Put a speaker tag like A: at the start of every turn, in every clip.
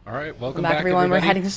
A: All right, welcome back
B: everyone.
A: everybody.
B: We're heading.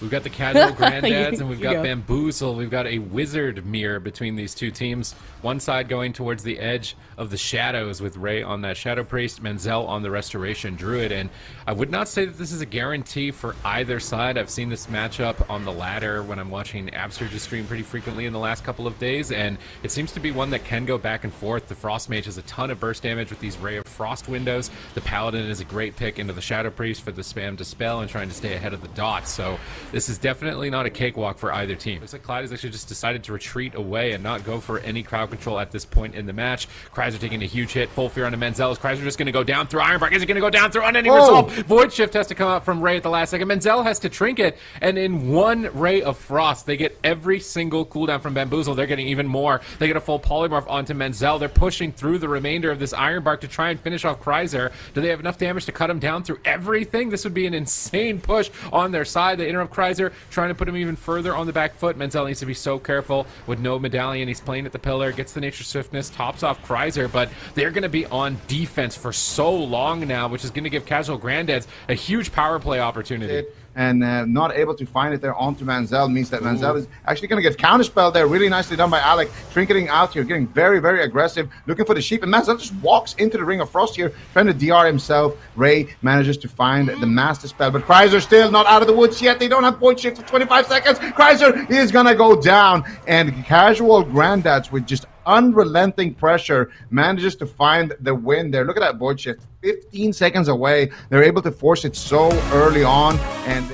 A: We've got the casual Grandads, and we've
B: You
A: got
B: go.
A: Bamboozle. We've got a wizard mirror between these two teams. One side going towards the edge of the shadows with Ray on that Shadow Priest, Menzel on the Restoration Druid. And I would not say that this is a guarantee for either side. I've seen this matchup on the ladder when I'm watching Abster's stream pretty frequently in the last couple of days, and it seems to be one that can go back and forth. The Frost Mage has a ton of burst damage with these Ray of Frost windows. The Paladin is a great pick into the Shadow Priest for the spam dispel and trying to stay ahead of the dots. So this is definitely not a cakewalk for either team. Looks like Clyde has actually just decided to retreat away and not go for any crowd control at this point in the match. Kreiser taking a huge hit. Full fear onto Menzel. Is Kreiser just going to go down through Ironbark? Is he going to go down through Unending Resolve? Void Shift has to come out from Ray at the last second. Menzel has to trinket, and in one Ray of Frost, they get every single cooldown from Bamboozle. They're getting even more. They get a full polymorph onto Menzel. They're pushing through the remainder of this Ironbark to try and finish off Kreiser. Do they have enough damage to cut him down through everything? This would be an insane push on their side. They interrupt Kreiser, trying to put him even further on the back foot. Menzel needs to be so careful with no medallion. He's playing at the pillar, gets the nature swiftness, tops off Kreiser, but they're going to be on defense for so long now, which is going to give casual Grandads a huge power play opportunity.
C: And not able to find it there onto Menzel means that Menzel is actually going to get counterspelled there. Really nicely done by Alec. Trinketing out here, getting very, very aggressive, looking for the sheep. And Menzel just walks into the Ring of Frost here, trying to DR himself. Ray manages to find the Master Spell, but Kreiser still not out of the woods yet. They don't have Void Shift for 25 seconds. Kreiser is going to go down, and casual Grandads with just unrelenting pressure manages to find the win there. Look at that Void Shift, 15 seconds away. They're able to force it so early on, and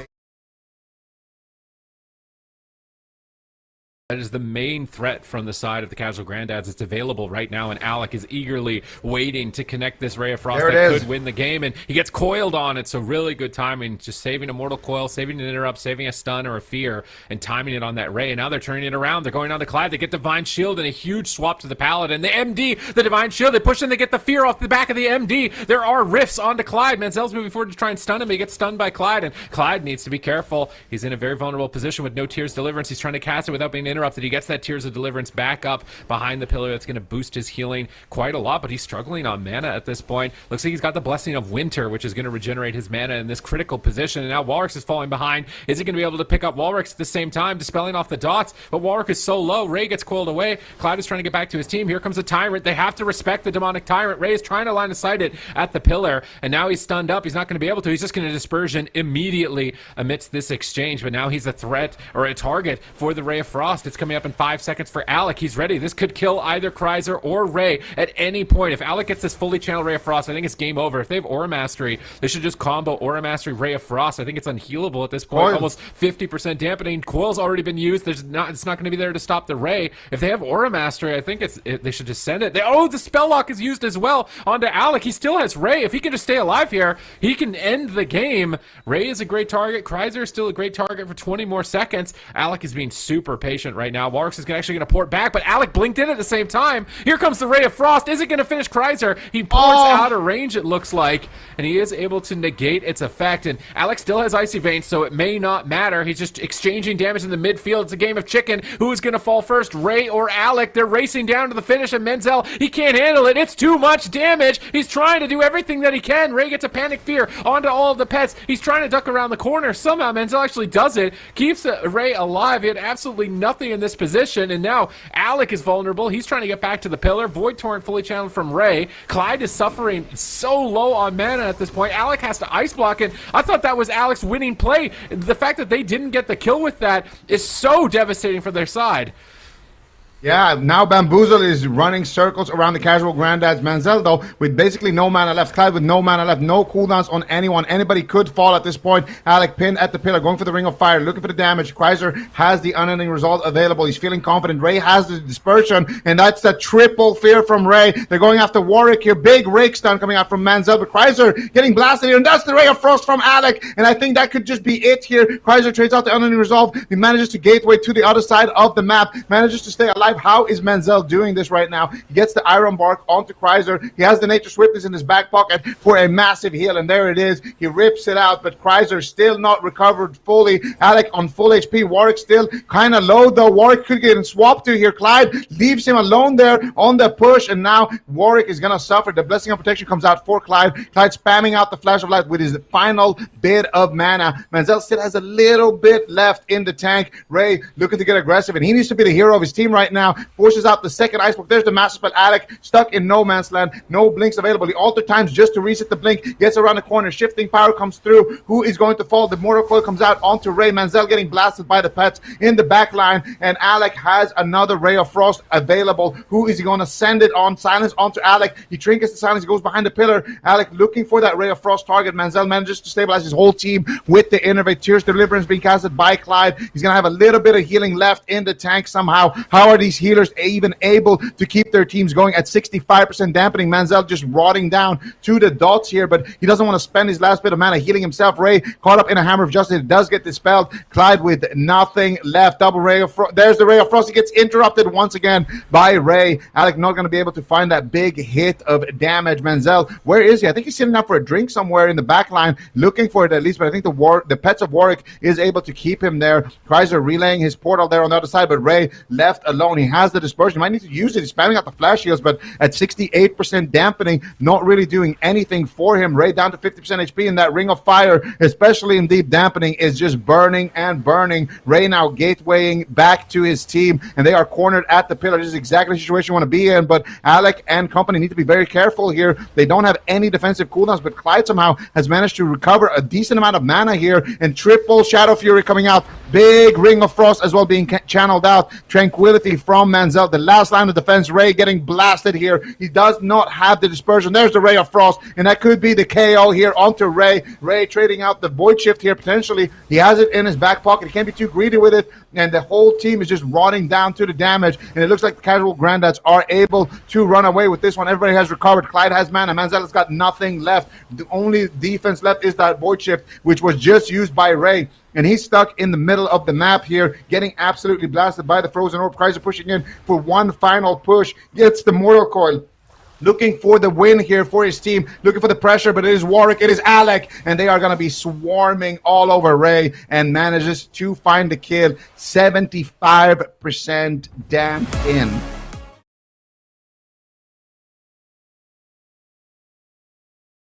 A: that is the main threat from the side of the casual Grandads. It's available right now, and Alec is eagerly waiting to connect this Ray of Frost that could win the game, and he gets coiled on it, so really good timing, just saving a Mortal Coil, saving an interrupt, saving a stun or a fear, and timing it on that Ray. And now they're turning it around. They're going on to Clyde. They get Divine Shield and a huge swap to the Paladin. The MD, the Divine Shield, they push in, they get the fear off the back of the MD. There are rifts onto Clyde. Menzel's moving forward to try and stun him. He gets stunned by Clyde, and Clyde needs to be careful. He's in a very vulnerable position with no Tears Deliverance. He's trying to cast it without being interrupted. He gets that Tears of Deliverance back up behind the pillar. That's going to boost his healing quite a lot, but he's struggling on mana at this point. Looks like he's got the Blessing of Winter, which is going to regenerate his mana in this critical position. And now Walrix is falling behind. Is he going to be able to pick up Walrix at the same time, dispelling off the dots? But Walrix is so low. Ray gets coiled away. Clyde is trying to get back to his team. Here comes a Tyrant. They have to respect the Demonic Tyrant. Ray is trying to line of sight it at the pillar, and now he's stunned up. He's not going to be able to. He's just going to Dispersion immediately amidst this exchange, but now he's a threat or a target for the Ray of Frost. It's coming up in 5 seconds for Alec. He's ready. This could kill either Kreiser or Ray at any point. If Alec gets this fully channeled Ray of Frost, I think it's game over. If they have Aura Mastery, they should just combo Aura Mastery Ray of Frost. I think it's unhealable at this point. Almost 50% dampening. Coil's already been used. It's not going to be there to stop the Ray. If they have Aura Mastery, I think they should just send it. The Spell Lock is used as well onto Alec. He still has Ray. If he can just stay alive here, he can end the game. Ray is a great target. Kreiser is still a great target for 20 more seconds. Alec is being super patient right now. Walrix is actually going to port back, but Alec blinked in at the same time. Here comes the Ray of Frost. Is it going to finish Kreiser? He ports out of range, it looks like, and he is able to negate its effect. And Alec still has Icy Veins, so it may not matter. He's just exchanging damage in the midfield. It's a game of chicken. Who is going to fall first, Ray or Alec? They're racing down to the finish, and Menzel, he can't handle it. It's too much damage. He's trying to do everything that he can. Ray gets a Panic Fear onto all of the pets. He's trying to duck around the corner. Somehow Menzel actually does it. Keeps Ray alive. He had absolutely nothing in this position, and now Alec is vulnerable. He's trying to get back to the pillar. Void Torrent fully channeled from Ray. Clyde is suffering so low on mana at this point. Alec has to ice block, and I thought that was Alec's winning play. The fact that they didn't get the kill with that is so devastating for their side.
C: Yeah, now Bamboozle is running circles around the casual Grandads. Menzel, though, with basically no mana left. Clyde with no mana left. No cooldowns on anyone. Anybody could fall at this point. Alec pinned at the pillar, going for the Ring of Fire, looking for the damage. Kreiser has the Unending Resolve available. He's feeling confident. Ray has the Dispersion, and that's the triple fear from Ray. They're going after Warwick here. Big rake stun coming out from Menzel, but Kreiser getting blasted here, and that's the Ray of Frost from Alec, and I think that could just be it here. Kreiser trades out the Unending Resolve. He manages to gateway to the other side of the map, manages to stay alive. alive. How is Menzel doing this right now? He gets the Iron Bark onto Kreiser. He has the Nature Swiftness in his back pocket for a massive heal, and there it is. He rips it out, but Kreiser still not recovered fully. Alec on full HP. Warwick still kind of low, though. Warwick could get swapped to here. Clyde leaves him alone there on the push, and now Warwick is going to suffer. The Blessing of Protection comes out for Clyde. Clyde spamming out the Flash of Light with his final bit of mana. Menzel still has a little bit left in the tank. Ray looking to get aggressive, and he needs to be the hero of his team right now. Forces out the second Ice Book. There's the Master Spell. Alec stuck in no man's land. No blinks available. He alter times just to reset the blink. Gets around the corner. Shifting Power comes through. Who is going to fall? The Mortal Coil comes out onto Ray. Menzel getting blasted by the pets in the back line, and Alec has another Ray of Frost available. Who is he going to send it on? Silence onto Alec. He trinkets the silence. He goes behind the pillar. Alec looking for that Ray of Frost target. Menzel manages to stabilize his whole team with the Innervate. Tears Deliverance being casted by Clyde. He's going to have a little bit of healing left in the tank somehow. How are these healers even able to keep their teams going at 65% dampening? Menzel just rotting down to the dots here, but he doesn't want to spend his last bit of mana healing himself. Ray caught up in a Hammer of Justice. It does get dispelled. Clyde with nothing left. Double Ray of Frost. There's the Ray of Frost. He gets interrupted once again by Ray. Alec not going to be able to find that big hit of damage. Menzel, where is he? I think he's sitting up for a drink somewhere in the back line, looking for it at least, but I think the Pets of Warwick is able to keep him there. Kreiser relaying his portal there on the other side, but Ray left alone. He has the dispersion. He might need to use it. He's spamming out the flash heals, but at 68% dampening, not really doing anything for him. Ray down to 50% HP, and that Ring of Fire, especially in deep dampening, is just burning and burning. Ray now gatewaying back to his team, and they are cornered at the pillar. This is exactly the situation you want to be in, but Alec and company need to be very careful here. They don't have any defensive cooldowns, but Clyde somehow has managed to recover a decent amount of mana here, and triple Shadow Fury coming out. Big Ring of Frost as well being channeled out. Tranquility from Menzel. The last line of defense. Ray getting blasted here. He does not have the dispersion. There's the Ray of Frost, and that could be the KO here onto Ray. Ray trading out the Void Shift here potentially. He has it in his back pocket. He can't be too greedy with it, and the whole team is just rotting down to the damage, and it looks like the casual Grandads are able to run away with this one. Everybody has recovered. Clyde has mana. Menzel has got nothing left. The only defense left is that Void Shift, which was just used by Ray. And he's stuck in the middle of the map here, getting absolutely blasted by the Frozen Orb. Kreiser pushing in for one final push. Gets the Mortal Coil. Looking for the win here for his team. Looking for the pressure, but it is Warwick. It is Alec. And they are going to be swarming all over Ray, and manages to find the kill. 75% damped in.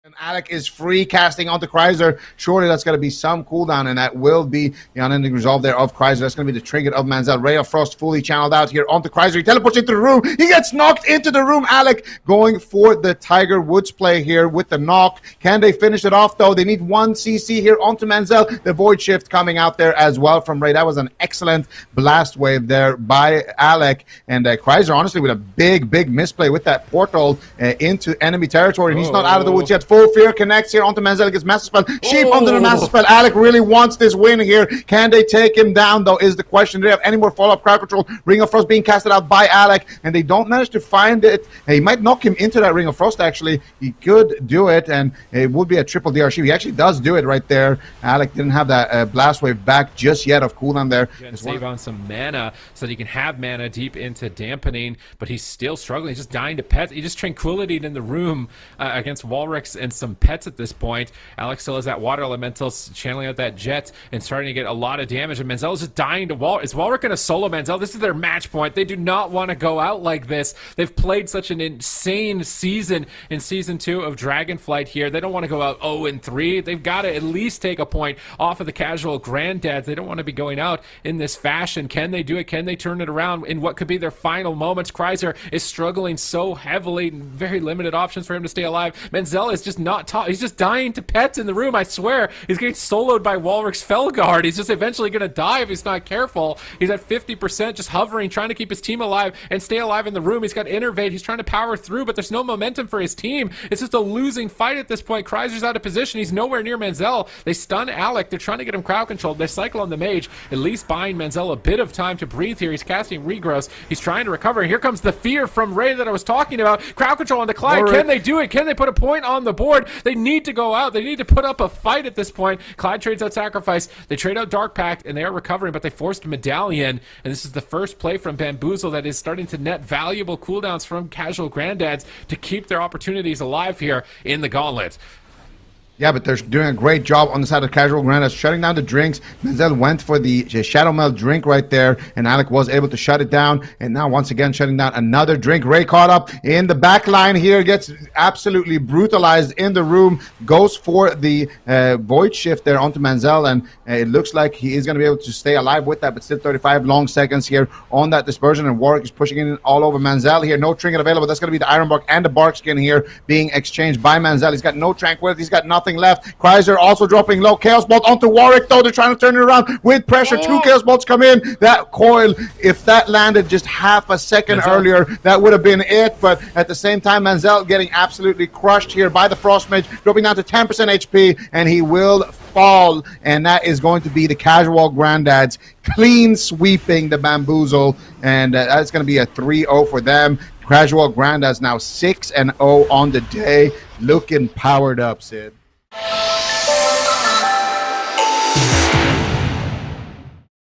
C: And Alec is free casting onto Kreiser. Surely that's going to be some cooldown, and that will be the unending resolve there of Kreiser. That's going to be the trinket of Menzel. Ray of Frost fully channeled out here onto Kreiser. He teleports into the room. He gets knocked into the room. Alec going for the Tiger Woods play here with the knock. Can they finish it off, though? They need one CC here onto Menzel. The Void Shift coming out there as well from Ray. That was an excellent blast wave there by Alec. And Kreiser, honestly, with a big misplay with that portal into enemy territory. And he's not out of the woods yet. Full Fear connects here onto Menzel. Gets Master Spell. Sheep onto the Master Spell. Alec really wants this win here. Can they take him down, though, is the question. Do they have any more follow-up crowd control? Ring of Frost being casted out by Alec, and they don't manage to find it. He might knock him into that Ring of Frost, actually. He could do it, and it would be a triple DRC. He actually does do it right there. Alec didn't have that blast wave back just yet of cooldown there.
A: Yeah, and save on some mana so that he can have mana deep into dampening, but he's still struggling. He's just dying to pets. He just tranquilitied in the room against Walrix and some pets at this point. Alex still has that water elemental channeling out that jet and starting to get a lot of damage, and Menzel is just dying to Wall. Is Walric going to solo Menzel? This is their match point. They do not want to go out like this. They've played such an insane season in Season 2 of Dragonflight here. They don't want to go out 0-3. They've got to at least take a point off of the casual Granddads. They don't want to be going out in this fashion. Can they do it? Can they turn it around in what could be their final moments? Kreiser is struggling so heavily. Very limited options for him to stay alive. Menzel is just not top. He's just dying to pets in the room, I swear. He's getting soloed by Walric's Felguard. He's just eventually going to die if he's not careful. He's at 50%, just hovering, trying to keep his team alive and stay alive in the room. He's got Innervate. He's trying to power through, but there's no momentum for his team. It's just a losing fight at this point. Kreiser's out of position. He's nowhere near Menzel. They stun Alec. They're trying to get him crowd controlled. They cycle on the mage, at least buying Menzel a bit of time to breathe here. He's casting Regrowth. He's trying to recover. Here comes the fear from Ray that I was talking about. Crowd control on the Clyde. Can they do it? Can they put a point on the board? board. They need to go out. They need to put up a fight at this point. Clyde trades out Sacrifice. They trade out Dark Pact, and they are recovering, but they forced Medallion, and this is the first play from Bamboozle that is starting to net valuable cooldowns from casual Granddads to keep their opportunities alive here in the Gauntlet.
C: Yeah, but they're doing a great job on the side of casual Grandads, shutting down the drinks. Menzel went for the Shadow Meld drink right there, and Alec was able to shut it down. And now, once again, shutting down another drink. Ray caught up in the back line here, gets absolutely brutalized in the room, goes for the Void Shift there onto Menzel, and it looks like he is going to be able to stay alive with that, but still 35 long seconds here on that dispersion, and Warwick is pushing in all over Menzel here. No trinket available. That's going to be the Iron Bark and the Bark Skin here being exchanged by Menzel. He's got no Tranquility. He's got nothing left. Chrysler also dropping low. Chaos Bolt onto Warwick, though. They're trying to turn it around with pressure. Two Chaos Bolts come in. That coil, if that landed just half a second earlier, that would have been it. But at the same time, Menzel getting absolutely crushed here by the Frost Mage, dropping down to 10% HP, and he will fall. And that is going to be the casual Granddads clean sweeping the Bamboozle, and that's going to be a 3-0 for them. Casual Granddads now 6-0 on the day, looking powered up, Sid.